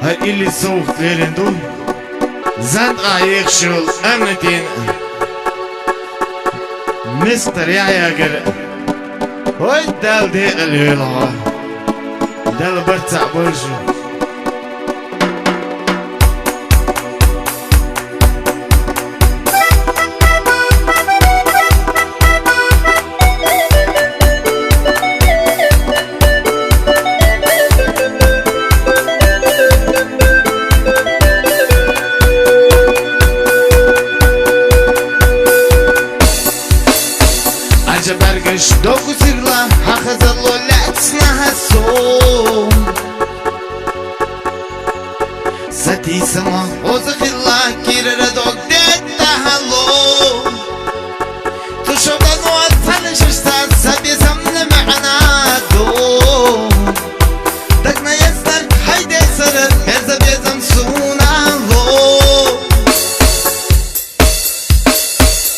هاي اللي صوت ليرندو زند غايق شول أمنتين مستر يا قر هاي دال دي الهلا دال برتع برجو برگش دوگو سیرلا حق زلولت نهسوم ستی سما اوز خلا کیر ردوگ دید تهلو تو شوگا نوات تنششتن سبی زمن معنا دوم دکنا یزدن حیده سرر هرزا بیزم سونا لو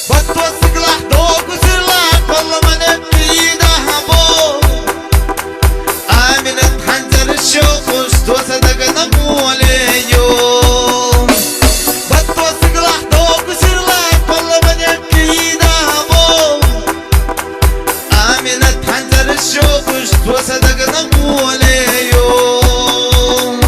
بطو سگلح دوگو سیرلا والله ما نبي دهبو آمنت حنجر الشوخش توصدق نقول يوم بتوثق لحظوك وسير لك والله ما نبي دهبو آمنت حنجر الشوخش توصدق نقول يوم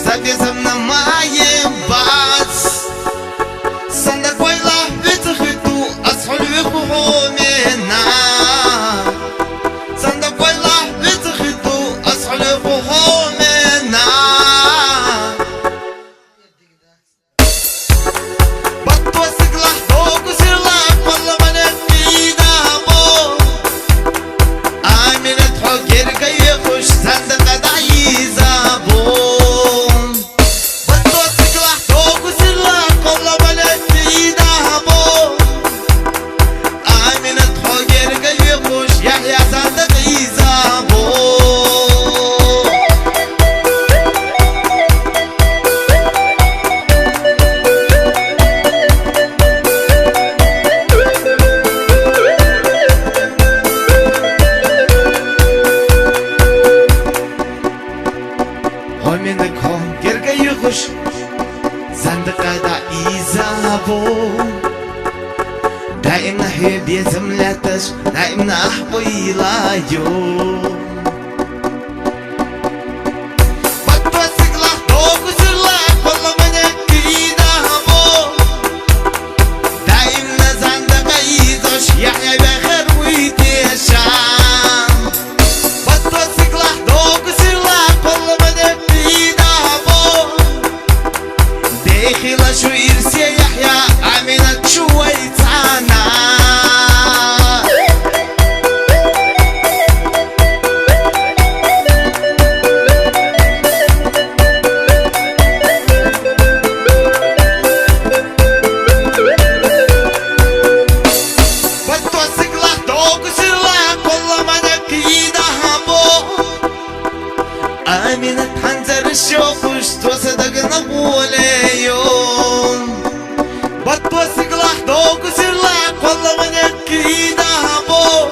Sabes am na maie bas Sanda koila vitru ashol vkhomena Sanda koila vitru ashol vkhomena Batwa sigla dogu sirla والله ما نبي دابو آمنت حجر كي يخش سند قدعي زابو زندقة دعيزابو دائما حيب يزملتش دائما أحبي لا يوم بتوثق لك دوك وسير لك والله ما نبي دهبو دائما زندقة يزوش يحيى بخير ويتشام بتوثق لك دوك وسير لك والله ما نبي دهبو خلا شو يرسي يحيى عملت شوية عنا بتوثق لك دوق وسير لك والله ما نبي دهبو آمنت حنزر الشوق وش توصدق نقول يوم بتوثق لحظوك وسير لك والله ما نبي دهبو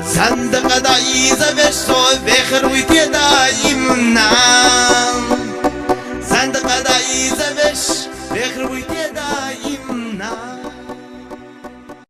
زندقة دعيزة بشتو بخر ويتي دايمنا زندقة دعيزة بخر ويتي دايمنا